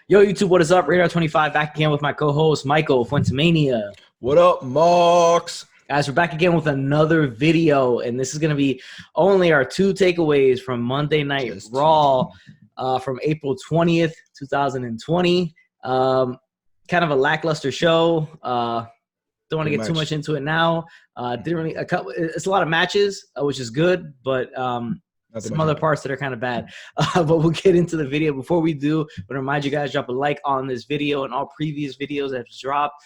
Yo, YouTube, what is up? Radar25 back again with my co-host, Michael Fuentemania. What up, Mox? Guys, we're back again with another video, and this is going to be only our two takeaways from Monday Night Raw from April 20th, 2020. Kind of a lackluster show. Don't want to get too much into it now. It's a lot of matches, which is good, but some other parts that are kind of bad. But we'll get into the video. Before we do, I want to remind you guys, drop a like on this video and all previous videos that have dropped.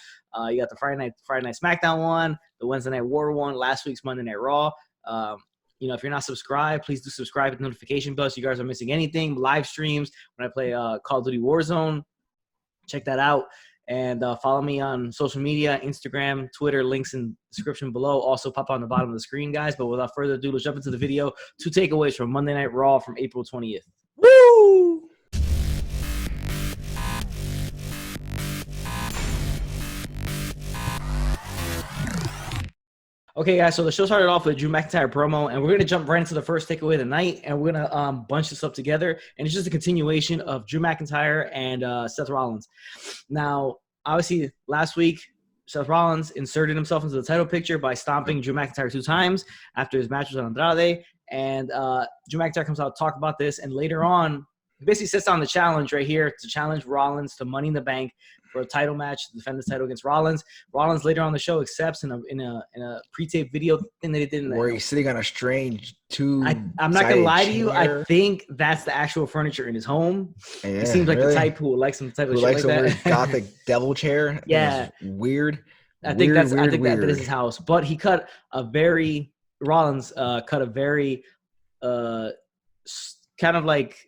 You got the Friday Night SmackDown one, the Wednesday Night War one, last week's Monday Night Raw. If you're not subscribed, please do subscribe with notification bell so you guys aren't missing anything. Live streams when I play Call of Duty Warzone. Check that out. And follow me on social media, Instagram, Twitter, links in the description below. Also pop on the bottom of the screen, guys. But without further ado, let's jump into the video. Two takeaways from Monday Night Raw from April 20th. Woo! Okay, guys, so the show started off with Drew McIntyre promo, and we're going to jump right into the first takeaway of the night, and we're going to bunch this up together, and it's just a continuation of Drew McIntyre and Seth Rollins. Now, obviously, last week, Seth Rollins inserted himself into the title picture by stomping Drew McIntyre 2 times after his match with Andrade, and Drew McIntyre comes out to talk about this, and later on, he basically sets on the challenge right here to challenge Rollins to Money in the Bank for a title match to defend his title against Rollins. Rollins later on the show accepts in a pre-taped video thing that he did. Where he's sitting on a strange I'm not gonna lie to you. I think that's the actual furniture in his home. Yeah, he seems like the type who likes some type of shit like that. Weird gothic devil chair. Yeah, weird. I think that is his house. But he cut a very kind of like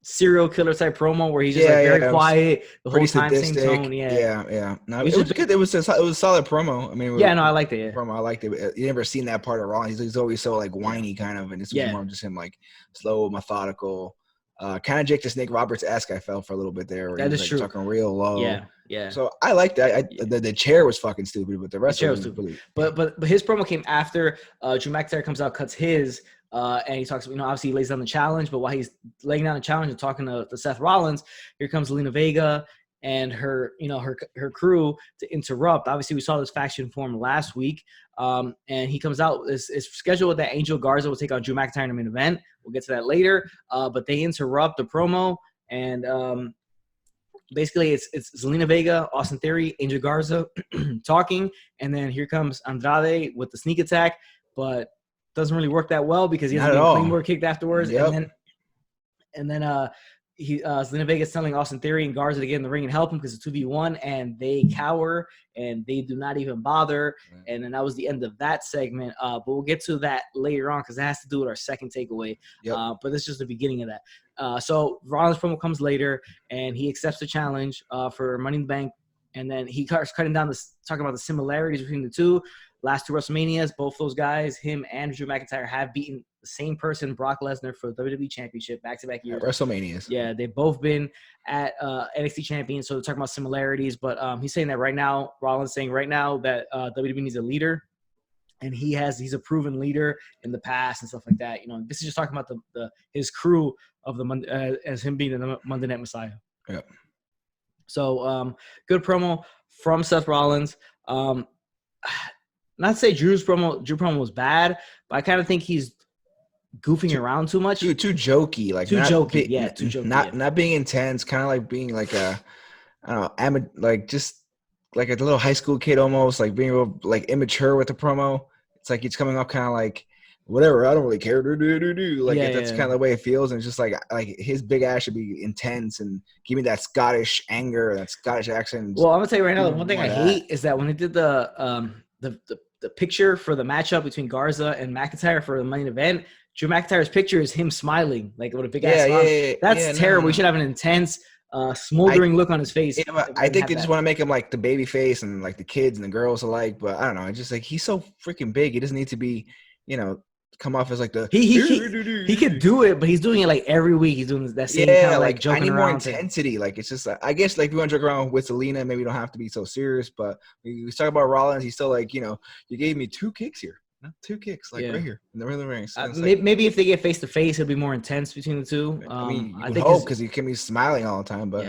serial killer type promo where he's just very quiet the whole time, same tone. Yeah. No, it was good. It was a solid promo. I mean, I liked it. Promo, I liked it. You never seen that part of Raw. He's always so like whiny kind of, and this was more just him like slow, methodical, kind of Jake the Snake Roberts-esque. I felt for a little bit there. Where that is true. Talking real low. Yeah. So I liked that. The chair was fucking stupid, but the rest was stupid. But his promo came after Drew McIntyre comes out, cuts his. And he talks, obviously he lays down the challenge, but while he's laying down the challenge and talking to Seth Rollins, here comes Zelina Vega and her crew to interrupt. Obviously, we saw this faction form last week, and he comes out. It's scheduled that Angel Garza will take on Drew McIntyre in the main event. We'll get to that later, but they interrupt the promo, and basically it's Zelina Vega, Austin Theory, Angel Garza talking, and then here comes Andrade with the sneak attack, but doesn't really work that well because he doesn't get Claymore kicked afterwards. Yep. And then Zelina Vega's telling Austin Theory and Garza to get in the ring and help him because it's 2v1, and they cower and they do not even bother. And then that was the end of that segment. But we'll get to that later on because it has to do with our second takeaway. But this is just the beginning of that. So Rollins promo comes later, and he accepts the challenge for Money in the Bank. And then he starts cutting down talking about the similarities between the two. Last two WrestleManias, both those guys, him and Drew McIntyre, have beaten the same person, Brock Lesnar, for the WWE Championship back-to-back years. WrestleManias. Yeah, they've both been at NXT champions, so they're talking about similarities. But he's saying that right now, Rollins saying right now that WWE needs a leader, and he's a proven leader in the past and stuff like that. This is just talking about his crew of the as him being the Monday Night Messiah. Yep. So good promo from Seth Rollins. Not to say Drew promo was bad, but I kind of think he's goofing around too much. Too jokey. Too jokey. Not being intense, kind of like being like just like a little high school kid almost, like being real, like immature with the promo. It's like he's coming up kind of like, whatever, I don't really care. That's kind of the way it feels. And it's just like his big ass should be intense and give me that Scottish anger, that Scottish accent. Well, I'm going to tell you right now, the one thing I hate is that when they did the picture for the matchup between Garza and McIntyre for the main event, Drew McIntyre's picture is him smiling, like with a big ass smile. That's terrible. We should have an intense, smoldering look on his face. Yeah, I think they just want to make him like the baby face and like the kids and the girls alike. But I don't know. It's just like he's so freaking big. He doesn't need to be, come off as like the he could do it, but he's doing it like every week. He's doing that same kind of like joking I need around more intensity. Like it's just I guess like if you want to joke around with Zelina, maybe you don't have to be so serious. But we talk about Rollins, he's still like, you gave me 2 kicks here. 2 kicks, right here in the middle of the ring. So maybe if they get face to face, it'll be more intense between the two. I think hope because he can be smiling all the time, but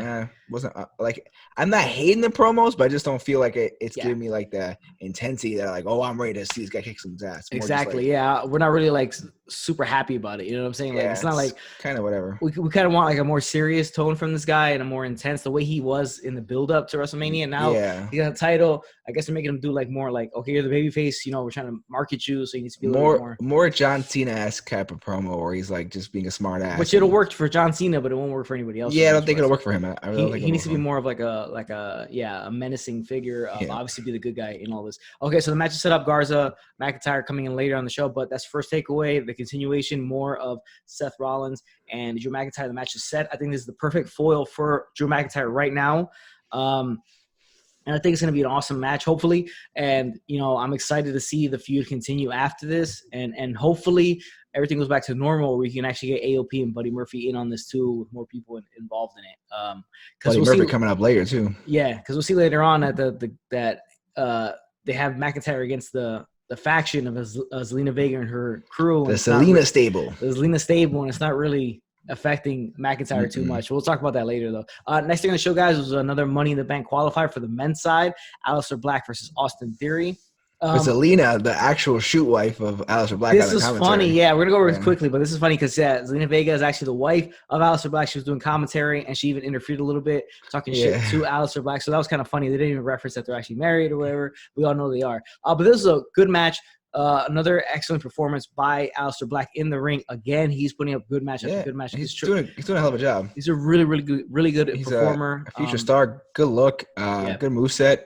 wasn't like I'm not hating the promos, but I just don't feel like it's Yeah. giving me like the intensity that like, oh, I'm ready to see this guy kick some ass. More Exactly. just like, Yeah, we're not really like super happy about it. You know what I'm saying? Like yeah, it's not like kind of whatever. we kind of want like a more serious tone from this guy and a more intense the way he was in the build up to WrestleMania. Now he got a title. I guess they're making him do like more like, okay, you're the baby face. You know, we're trying to market you, so you need to be a little bit more John Cena-esque type of promo where he's like just being a smart ass. Which it'll work for John Cena, but it won't work for anybody else. Yeah, I don't think it'll work for him. He needs to be more of like a menacing figure. Obviously be the good guy in all this. Okay, so the match is set up. Garza, McIntyre coming in later on the show, but that's first takeaway. The continuation, more of Seth Rollins and Drew McIntyre. The match is set. I think this is the perfect foil for Drew McIntyre right now. And I think it's going to be an awesome match, hopefully. And, you know, I'm excited to see the feud continue after this. And hopefully everything goes back to normal where we can actually get AOP and Buddy Murphy in on this too with more people involved in it. Buddy Murphy coming up later too. Yeah, because we'll see later on that they have McIntyre against the faction of Zelina Vega and her crew. The Selena stable. The Zelina stable, and it's not really affecting McIntyre too much. We'll talk about that later, though. Next thing on the show, guys, was another Money in the Bank qualifier for the men's side. Aleister Black versus Austin Theory. Zelina, the actual shoot wife of Aleister Black. This is funny. Yeah, we're going to go over this quickly, but this is funny because, Zelina Vega is actually the wife of Aleister Black. She was doing commentary, and she even interfered a little bit, talking shit to Aleister Black. So that was kind of funny. They didn't even reference that they're actually married or whatever. We all know they are. But this is a good match. Another excellent performance by Aleister Black in the ring. Again, he's putting up good match after good match. He's doing a hell of a job. He's a really good performer. A future star. Good look. Good moveset.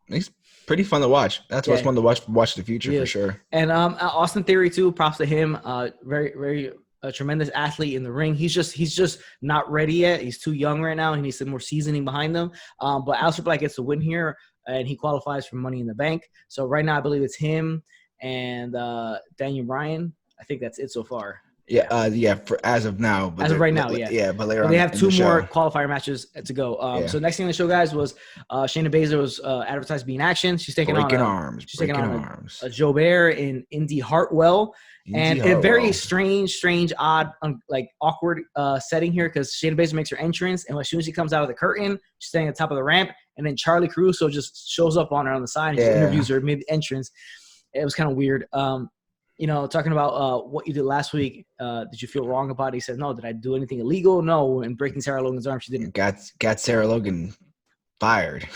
He's pretty fun to watch. That's what's fun to watch the future for sure. And Austin Theory too. Props to him. Very a tremendous athlete in the ring. He's just not ready yet. He's too young right now. He needs some more seasoning behind him. But Aleister Black gets the win here, and he qualifies for Money in the Bank. So right now, I believe it's him and Daniel Bryan. I think that's it so far. For as of now. But as of right now, but later on, they have two more qualifier matches to go. So next thing on the show, guys, was Shayna Baszler was advertised being action. She's taking on a Joe Bear in Indy Hartwell. A very strange, odd, awkward setting here because Shayna Baszler makes her entrance, and as soon as she comes out of the curtain, she's standing at the top of the ramp, and then Charlie Caruso just shows up on her on the side and just interviews her mid-entrance. It was kind of weird. Talking about what you did last week, did you feel wrong about it? He said, no. Did I do anything illegal? No. And breaking Sarah Logan's arm, she didn't. Got Sarah Logan fired.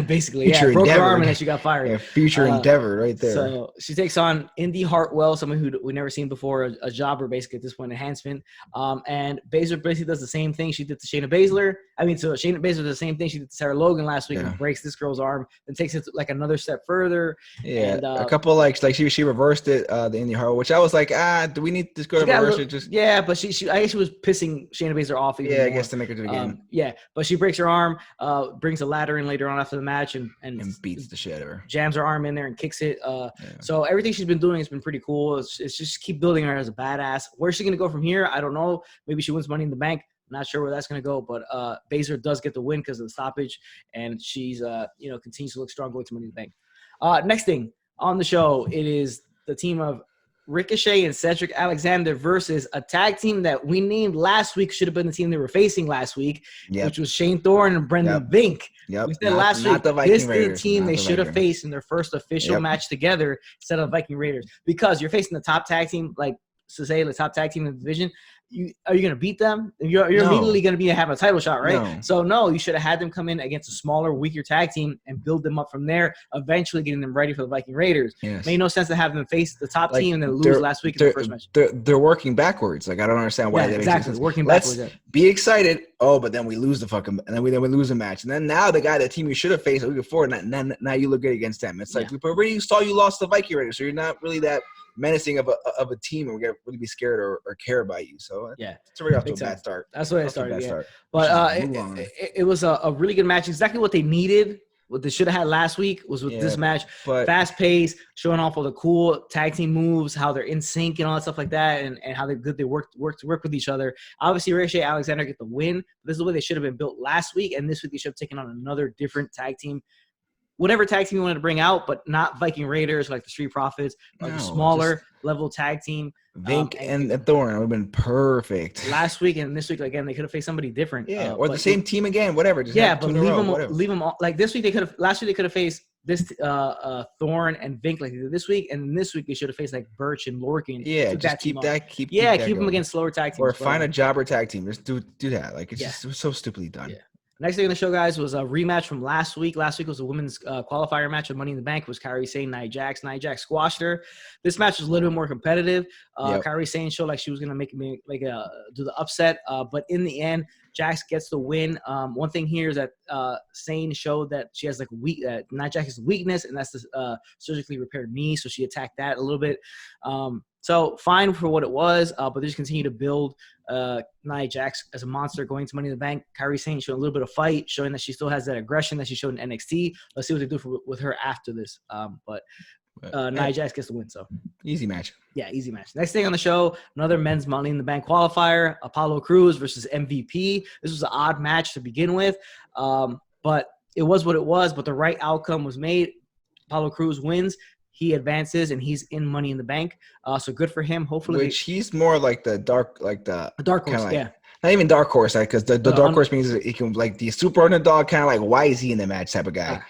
Basically, broke her arm and then she got fired. Yeah, future endeavor right there. So she takes on Indy Hartwell, someone who we've never seen before, a jobber basically at this point, enhancement. And Baszler basically does the same thing she did to Shayna Baszler. Shayna Baszler does the same thing she did to Sarah Logan last week and breaks this girl's arm, then takes it like another step further. Yeah, and, a couple she reversed it, the Indy Hartwell, which I was like, do we need this girl to reverse it? Just but she I guess she was pissing Shayna Baszler off. I guess to make her do it again. But she breaks her arm, brings a ladder in later on after the match and beats the shit out of her. Jams her arm in there and kicks it. So everything she's been doing has been pretty cool. It's just keep building her as a badass. Where's she going to go from here? I don't know. Maybe she wins Money in the Bank. Not sure where that's going to go, but Baszler does get the win because of the stoppage, and she's continues to look strong going to Money in the Bank. Next thing on the show, it is the team of Ricochet and Cedric Alexander versus a tag team that we named last week should have been the team they were facing last week, which was Shane Thorne and Brendan Vink. We said last week this is the team they should have faced in their first official match together instead of Viking Raiders, because you're facing the top tag team, like to say the top tag team in the division. Are you going to beat them? You're immediately going to be having a title shot, right? No. So, no, you should have had them come in against a smaller, weaker tag team and build them up from there, eventually getting them ready for the Viking Raiders. Yes. Made no sense to have them face the top team and then lose last week in the first match. They're working backwards. Like, I don't understand why they exactly working backwards. Let's be excited. Oh, but then we lose the fucking – and then we lose a match. And then now the team you should have faced a week before, now you look good against them. It's like we already saw you lost the Viking Raiders, so you're not really that – menacing of a team, and we're gonna really be scared or care about you. So it's already off to a bad start. That's the way it started. But it was a really good match. Exactly what they needed. What they should have had last week was with this match. Fast pace, showing off all the cool tag team moves, how they're in sync and all that stuff like that, and how they're good. They work with each other. Obviously, Ricochet and Alexander get the win. This is the way they should have been built last week, and this week they should have taken on another different tag team. whatever tag team you wanted to bring out, but not Viking Raiders, like the Street Profits, or the smaller level tag team. Vink and Thorne would have been perfect. Last week and this week, again, they could have faced somebody different. Yeah, or the same team again, whatever. Just but leave them all. Like this week, last week they could have faced this Thorne and Vink like they did this week, and this week they should have faced like Birch and Lorcan. Yeah, just keep that them against slower tag teams. Or find a jobber tag team. Just do that. Like it's just so stupidly done. Yeah. Next thing on the show, guys, was a rematch from last week. Last week was a women's qualifier match of Money in the Bank. It was Kairi Sane, Nia Jax. Nia Jax squashed her. This match was a little bit more competitive. Kairi Sane showed like she was gonna do the upset, but in the end, Jax gets the win. One thing here is that Sane showed that she has like Nia Jax's weakness, and that's the surgically repaired knee. So she attacked that a little bit. So fine for what it was, but they just continue to build Nia Jax as a monster going to Money in the Bank. Kairi Sane showing a little bit of fight, showing that she still has that aggression that she showed in NXT. Let's see what they do with her after this. But Nia Jax gets the win. So easy match. Yeah, easy match. Next thing on the show, another men's Money in the Bank qualifier, Apollo Crews versus MVP. This was an odd match to begin with, but it was what it was. But the right outcome was made. Apollo Crews wins. He advances and he's in Money in the Bank. So good for him. Hopefully, he's more like the dark horse. Yeah, not even dark horse, because the dark horse means he can like the super underdog kind of like why is he in the match type of guy.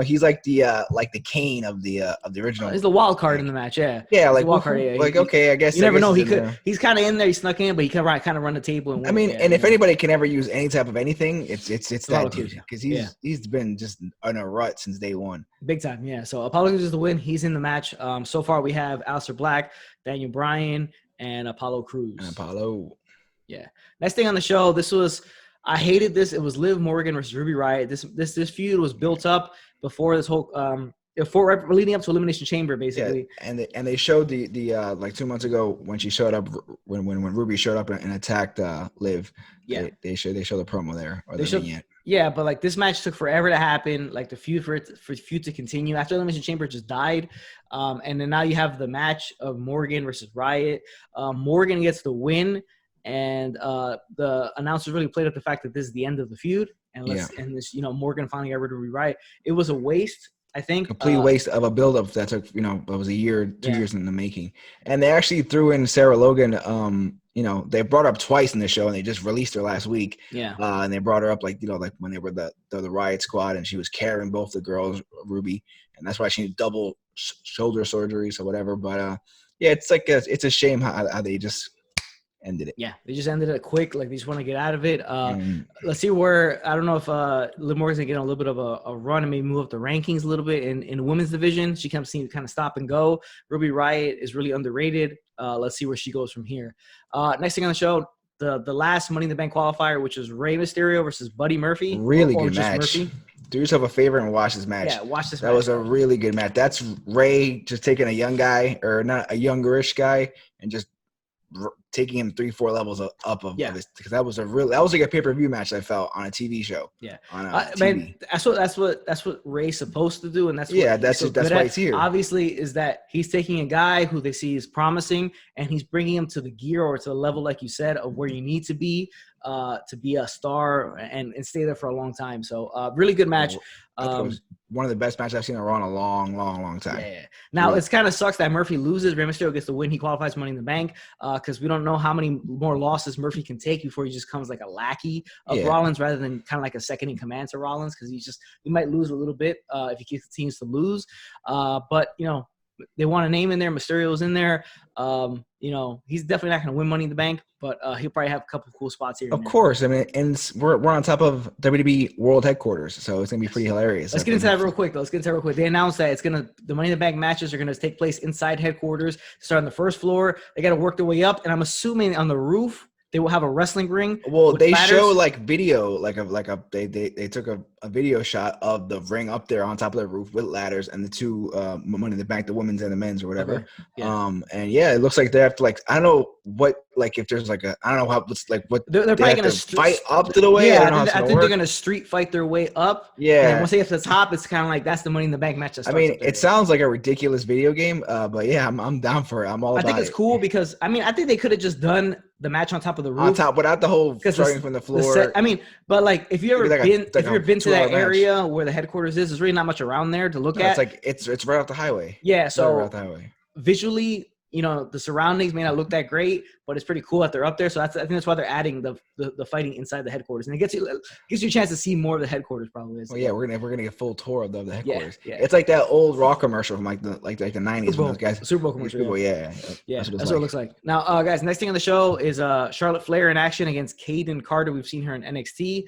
He's like the Kane of the original. He's the wild card in the match. Yeah. Yeah, like wild card. Yeah. Like okay, I guess you never know. He's kind of in there. He snuck in, but he can kind of run the table. And if anybody can ever use any type of anything, it's that dude, because he's been just in a rut since day one. Big time, yeah. So Apollo is the win. He's in the match. So far we have Aleister Black, Daniel Bryan, and Apollo Crews. Yeah. Next thing on the show, I hated this. It was Liv Morgan versus Ruby Riott. This feud was built up before this whole leading up to Elimination Chamber, basically. Yeah, and they showed the like 2 months ago when she showed up when Ruby showed up and attacked Liv. Yeah, they show the promo there or vignette. Yeah, but like this match took forever to happen. Like the feud for feud to continue after Elimination Chamber just died, and then now you have the match of Morgan versus Riott. Morgan gets the win. And the announcers really played up the fact that this is the end of the feud, and this Morgan finally got rid of Ruby Riott. It was a waste, I think. Complete waste of a build-up that took it was a year, 2 years in the making. And they actually threw in Sarah Logan. They brought her up twice in the show, and they just released her last week. Yeah. And they brought her up like when they were the Riott Squad, and she was carrying both the girls, Ruby, and that's why she needed double shoulder surgeries or whatever. But it's like it's a shame how they just ended it. Yeah, they just ended it quick. Like they just want to get out of it. Let's see where I don't know if Liv Morgan's gonna get a little bit of a run and maybe move up the rankings a little bit in the women's division. She kind of stop and go. Ruby Riott is really underrated. Let's see where she goes from here. Next thing on the show, the last Money in the Bank qualifier, which is Rey Mysterio versus Buddy Murphy. Really good match. Murphy. Do yourself a favor and watch this match. Yeah, watch this. That was a really good match. That's Rey just taking a young guy or not a youngerish guy and just taking him 3-4 levels up of this, because that was like a pay-per-view match I felt on a TV show. Yeah, on TV. Man, that's what Ray's supposed to do, and that's why he's here. Obviously, is that he's taking a guy who they see is promising, and he's bringing him to the gear or to the level, like you said, of where you need to be a star and stay there for a long time. So really good match. It was one of the best matches I've seen on Raw in a long, long, long time. Yeah. Now it's kind of sucks that Murphy loses. Rey Mysterio gets the win. He qualifies Money in the Bank because we don't know how many more losses Murphy can take before he just comes like a lackey of Rollins rather than kind of like a second in command to Rollins, because he might lose a little bit if he continues to lose. But they want a name in there. Mysterio's in there. He's definitely not going to win Money in the Bank, but he'll probably have a couple of cool spots here. Of course. I mean, and we're on top of WWE World Headquarters, so it's going to be pretty hilarious. Let's get into that real quick. They announced that the Money in the Bank matches are going to take place inside headquarters, start on the first floor. They got to work their way up, and I'm assuming on the roof they will have a wrestling ring. Well, they show like video, they took a video shot of the ring up there on top of the roof with ladders and the two Money in the Bank, the women's and the men's or whatever. Okay. Yeah. And it looks like they have to I don't know what like if there's like I don't know how it's like what they're probably gonna fight up to the way. Yeah, I think they're gonna street fight their way up. Yeah, and once they get to the top, it's kind of like that's the Money in the Bank match. I mean, it sounds like a ridiculous video game, but yeah, I'm down for it. I'm all about it. I think it's cool because I mean, I think they could have just done the match on top of the roof, on top, without the whole starting from the floor. I mean, but like if you ever been to that area where the headquarters is, there's really not much around there to look at. It's like it's right off the highway. Yeah, so right off the highway. Visually, the surroundings may not look that great, but it's pretty cool that they're up there. So I think that's why they're adding the fighting inside the headquarters, and it gives you a chance to see more of the headquarters. Probably. Well, yeah, we're gonna get full tour of the headquarters. Yeah. It's like that old Raw commercial from like the 90s when those guys. Super Bowl commercial. Yeah. That's what it looks like. Now, guys, next thing on the show is Charlotte Flair in action against Kaden Carter. We've seen her in NXT.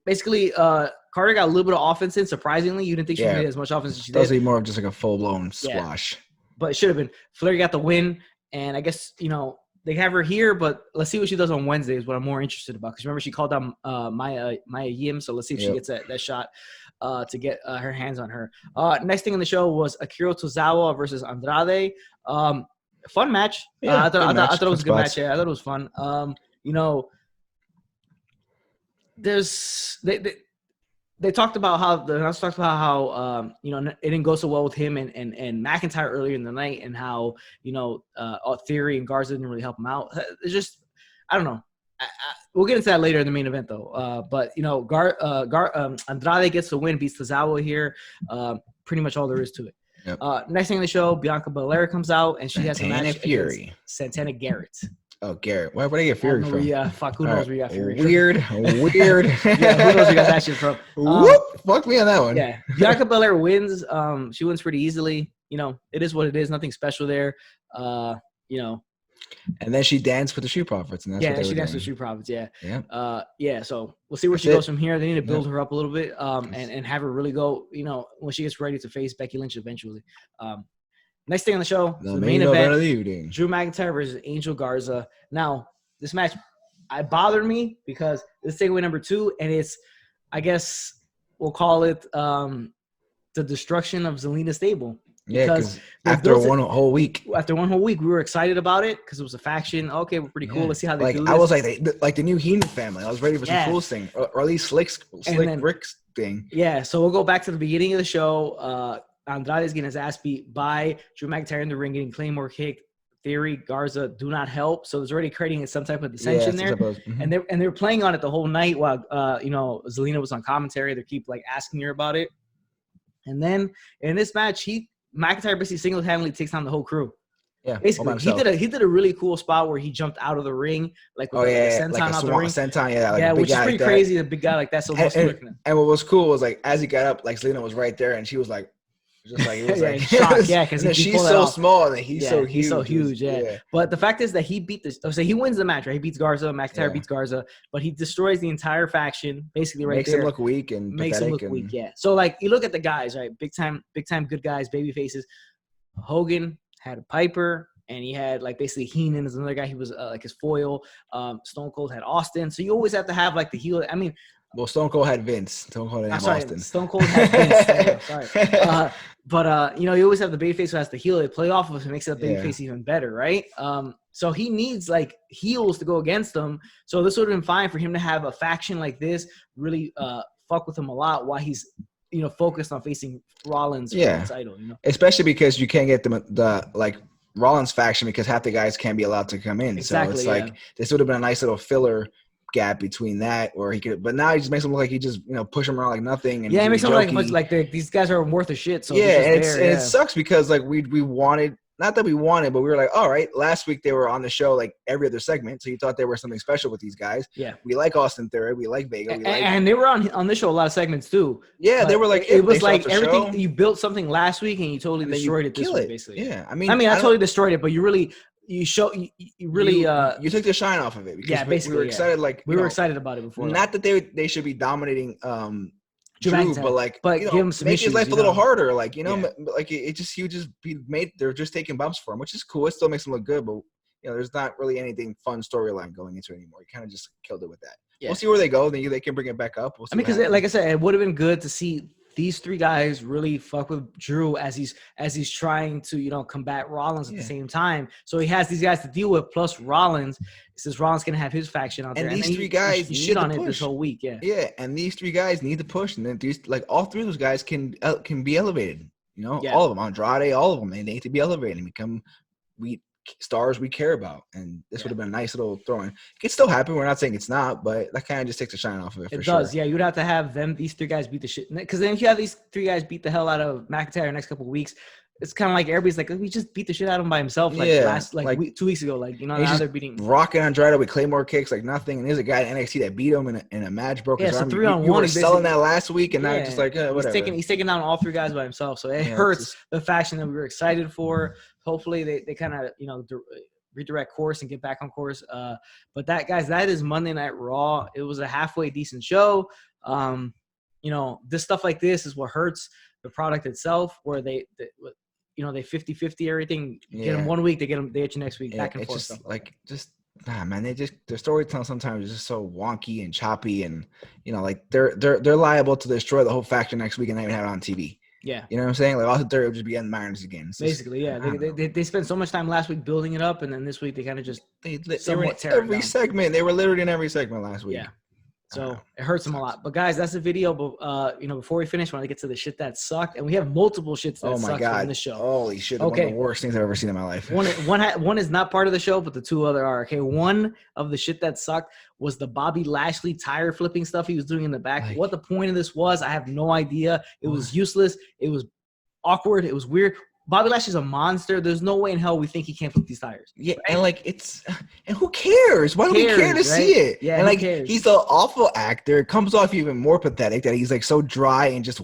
Basically, Carter got a little bit of offense in. Surprisingly, you didn't think she made as much offense as she did. That was more of just like a full blown squash. But it should have been. Flair got the win, and I guess they have her here, but let's see what she does on Wednesday is what I'm more interested about. Because remember, she called out Maya Yim, so let's see if she gets that shot to get her hands on her. Next thing in the show was Akira Tozawa versus Andrade. Fun match. I thought it was a good match. Yeah, I thought it was fun. They talked about how it didn't go so well with him and McIntyre earlier in the night, and how Theory and Garza didn't really help him out. It's just, I don't know. We'll get into that later in the main event though. But Andrade gets the win, beats Tozawa here. Pretty much all there is to it. Yep. Next thing in the show, Bianca Belair comes out and she has a match against Santana Garrett. Oh, Garrett. Where did I get Fury from? Who knows where you got Fury from? Weird. Yeah, who knows where you got that shit from? Fuck me on that one. Yeah. Bianca Belair wins. She wins pretty easily. It is what it is. Nothing special there. And then she danced with the Shoe Profits. And that's she danced with the Shoe Profits. Yeah. Yeah. So we'll see where she goes from here. They need to build her up a little bit and have her really go, when she gets ready to face Becky Lynch eventually. Next thing on the show, the main event, Drew McIntyre versus Angel Garza. Now, this match bothered me because this is takeaway number 2, and it's, I guess we'll call it the destruction of Zelina Stable. Yeah, because after one whole week, we were excited about it because it was a faction. Okay, we're pretty cool. Let's see how they do this. I was like the new Heenan family. I was ready for some cool thing, or at least Slick Rick's thing. Yeah, so we'll go back to the beginning of the show. Andrade's getting his ass beat by Drew McIntyre in the ring, getting Claymore kicked. Theory, Garza do not help. So there's already creating some type of dissension there. And they're playing on it the whole night while Zelina was on commentary. They keep asking her about it. And then in this match, McIntyre basically single-handedly takes down the whole crew. Yeah, basically, he did a really cool spot where he jumped out of the ring, with the senton out the ring. Senton, which is pretty crazy. The big guy like that. So and what was cool was as he got up, Zelina was right there, and she was like. Just it was shocked, because she's so small and he's so huge. He's so huge, yeah. But the fact is that he beat this. So he wins the match, right? He beats Garza. McIntyre beats Garza, but he destroys the entire faction, basically makes him look weak and makes him look weak. Yeah. So you look at the guys, right? Big time good guys, baby faces. Hogan had Piper, and he had basically Heenan is another guy. He was his foil. Stone Cold had Austin. So you always have to have the heel. I mean. Well, Stone Cold had Vince. Stone Cold had Austin. Stone Cold had Vince. Sorry. But you always have the babyface who has to heel. They play off of it, makes that babyface even better, right? So he needs heels to go against them. So this would have been fine for him to have a faction like this really fuck with him a lot while he's focused on facing Rollins for the title. Especially because you can't get the Rollins faction because half the guys can't be allowed to come in. Exactly, so it's this would have been a nice little filler gap between that, or he could, but now he just makes him look like he just push him around like nothing. And it makes him look like these guys are worth of shit. So it sucks because we wanted, not that we wanted, but we were like, all right, last week they were on the show every other segment, so you thought there was something special with these guys. Yeah, we like Austin Theory, we like Vega, and they were on this show a lot of segments too. Yeah, they were it was everything. You built something last week and you totally destroyed it this week, basically. Yeah, I totally destroyed it, but you really. You took the shine off of it because basically we were excited. We were excited about it before. Not that they should be dominating Drew, but give him some make his life a little harder. It just he would just be made. They're just taking bumps for him, which is cool. It still makes him look good, but there's not really anything fun storyline going into it anymore. You kind of just killed it with that. Yeah. We'll see where they go. Then they can bring it back up. We'll see because like I said, it would have been good to see these three guys really fuck with Drew as he's trying to combat Rollins at the same time. So he has these guys to deal with, plus Rollins. Since Rollins gonna have his faction out there, and these three guys he shit on it this whole week. Yeah, and these three guys need to push, and then all three of those guys can be elevated. All of them, Andrade, all of them, they need to be elevated and become stars we care about. And this would have been a nice little throw-in. It could still happen. We're not saying it's not, but that kind of just takes the shine off of it. It does, yeah. You'd have to have these three guys beat the shit. Because then if you have these three guys beat the hell out of McIntyre the next couple of weeks, it's kind of like everybody's like, we just beat the shit out of him by himself 2 weeks ago. Now they're beating rocking Andrade with Claymore kicks like nothing. And there's a guy in NXT that beat him in a match, broke his arm. 3-on-1. You were selling that last week, and now you're just like, whatever. He's taking down all three guys by himself. So it hurts the faction that we were excited for. Hopefully they kind of redirect course and get back on course. But that is Monday Night Raw. It was a halfway decent show. This stuff like this is what hurts the product itself, where they 50-50 everything. Get them 1 week, they get you next week. Back and forth. Their storytelling sometimes is just so wonky and choppy, and they're liable to destroy the whole faction next week and not even have it on TV. Yeah, you know what I'm saying? Like, all the would just be Ed Myers again. Basically, yeah. They spent so much time last week building it up, and then this week they kind of just they were in every segment. They were literally in every segment last week. Yeah. So it hurts them a lot. But guys, that's the video. But before we finish, I want to get to the shit that sucked, and we have multiple shits that sucked on this show. Holy shit! Okay. One of the worst things I've ever seen in my life. One is not part of the show, but the two other are. Okay, one of the shit that sucked was the Bobby Lashley tire flipping stuff he was doing in the back. What the point of this was, I have no idea. It was useless. It was awkward. It was weird. Bobby Lashley's a monster. There's no way in hell we think he can't flip these tires. Yeah, right? And who cares? Why do we care to see it? Yeah, and he's an awful actor. It comes off even more pathetic that he's so dry and just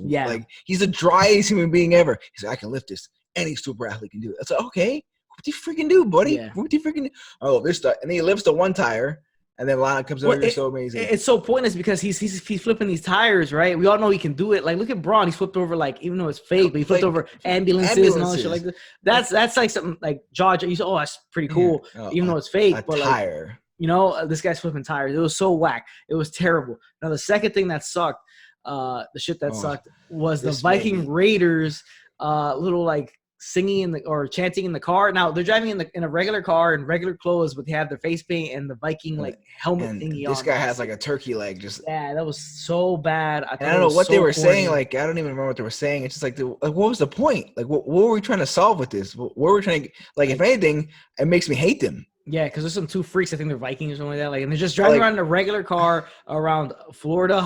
he's the driest human being ever. He's like, I can lift this. Any super athlete can do it. It's like, okay, what do you freaking do, buddy? Yeah. What do you freaking do? Oh, this stuff. And then he lifts the one tire. And then Lana comes over. You're so amazing. It's so pointless because he's flipping these tires, right? We all know he can do it. Like, look at Braun. He's flipped over, even though it's fake, but he flipped over ambulances and all that shit like that. That's like something like George. You say, oh, that's pretty cool, even though it's fake. But tire. This guy's flipping tires. It was so whack. It was terrible. Now the second thing that sucked, the shit that sucked was the Viking Raiders, little singing or chanting in the car. Now they're driving in a regular car in regular clothes, but they have their face paint and the Viking helmet thingy on. This guy has a turkey leg. That was so bad. I don't know what they were saying. I don't even remember what they were saying. It's just what was the point? What were we trying to solve with this? What were we trying to if anything, it makes me hate them. Yeah, because there's some two freaks. I think they're Vikings or something like that. And they're just driving around in a regular car around Florida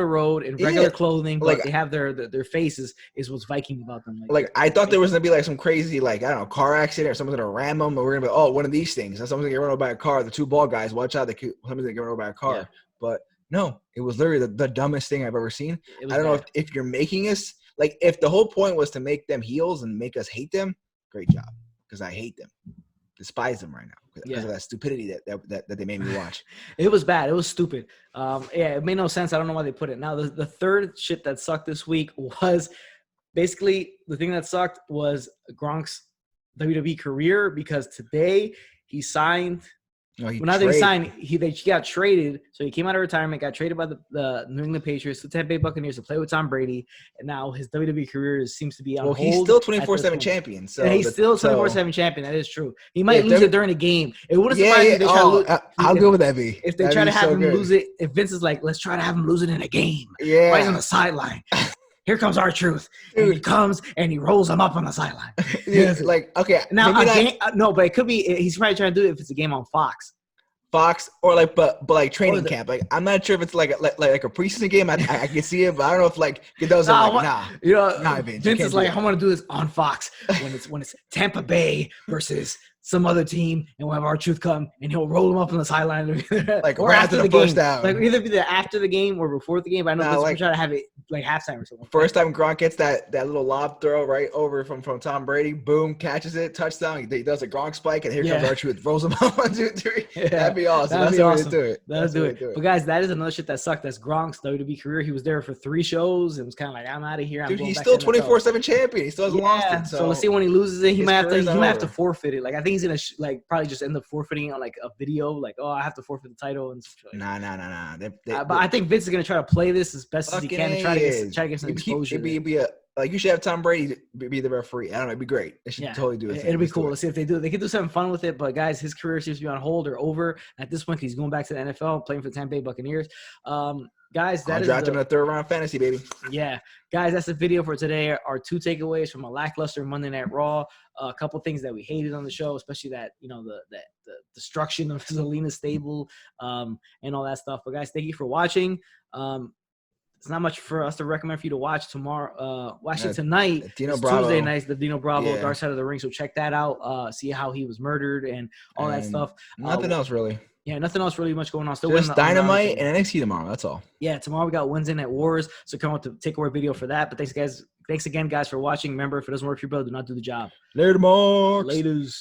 Road in regular clothing, but they have their faces is what's Viking about them. I thought there was gonna be some crazy I don't know, car accident or someone's gonna ram them, or we're gonna be one of these things. Someone's gonna get run over by a car. The two bald guys, watch out! Someone's gonna get run over by a car. Yeah. But no, it was literally the dumbest thing I've ever seen. I don't know if you're making us if the whole point was to make them heels and make us hate them. Great job, because I hate them. Despise them right now because of that stupidity that they made me watch. It was bad. It was stupid. It made no sense. I don't know why they put it. Now the third shit that sucked this week was basically the thing that sucked was Gronk's WWE career, because today he signed. No, he signed. He got traded. So he came out of retirement, got traded by the New England Patriots, the Tampa Bay Buccaneers to play with Tom Brady, and now his WWE career seems to be on hold. He's still 24/7 champion. So he's still 24/7 champion. That is true. He might lose it during the game. It wouldn't surprise me if they try to lose. How good would that be? If they try to have him lose it, if Vince is like, let's try to have him lose it in a game. Yeah. Why he's on the sideline? Here comes R-Truth. And he comes and he rolls him up on the sideline. Okay. Now, but it could be he's probably trying to do it if it's a game on Fox. Or training camp. I'm not sure if it's like a preseason game. I can see it, but I don't know if Goodell's Vince is like, I want to do this on Fox when it's Tampa Bay versus some other team, and we'll have R-Truth come and he'll roll him up on the sideline, or after the first down. Either be after the game or before the game. But I know Vince try to have it halftime or something. First time Gronk gets that little lob throw right over from Tom Brady, boom, catches it, touchdown. He does a Gronk spike, and here comes R-Truth, rolls him up 1, 2, 3. Yeah. That'd be awesome. That's the way to do it. Let's do it. But guys, that is another shit that sucked. That's Gronk's WWE career. He was there for 3 shows and was kind of like, I'm out of here. He's still 24/7 champion. He still hasn't lost it. So let's see when he loses it. He might have to forfeit it. I think he's gonna like probably just end up forfeiting on like a video, like, oh, I have to forfeit the title and stuff like Nah. but I think Vince is gonna try to play this as best as he can and try to get some exposure. Like you should have Tom Brady be the referee. I don't know. It'd be great. They should totally do it. It'll be cool. Let's see if they do. They can do something fun with it. But guys, his career seems to be on hold or over at this point. He's going back to the NFL, playing for the Tampa Bay Buccaneers. Guys, I'll draft him in the third round fantasy, baby. Yeah, guys, that's the video for today. Our 2 takeaways from a lackluster Monday Night Raw. A couple things that we hated on the show, especially that the destruction of Zelina stable and all that stuff. But guys, thank you for watching. It's not much for us to recommend for you to watch tomorrow. Tonight. It's Tuesday night, the Dino Bravo Dark Side of the Ring. So check that out. See how he was murdered and all that stuff. Nothing else really. Yeah, nothing else really much going on. Still just Dynamite and NXT tomorrow. That's all. Yeah, tomorrow we got Wednesday Night Wars. So come up to takeaway video for that. But thanks again, guys, for watching. Remember, if it doesn't work for you, brother, do not do the job. Later, Marks. Laters.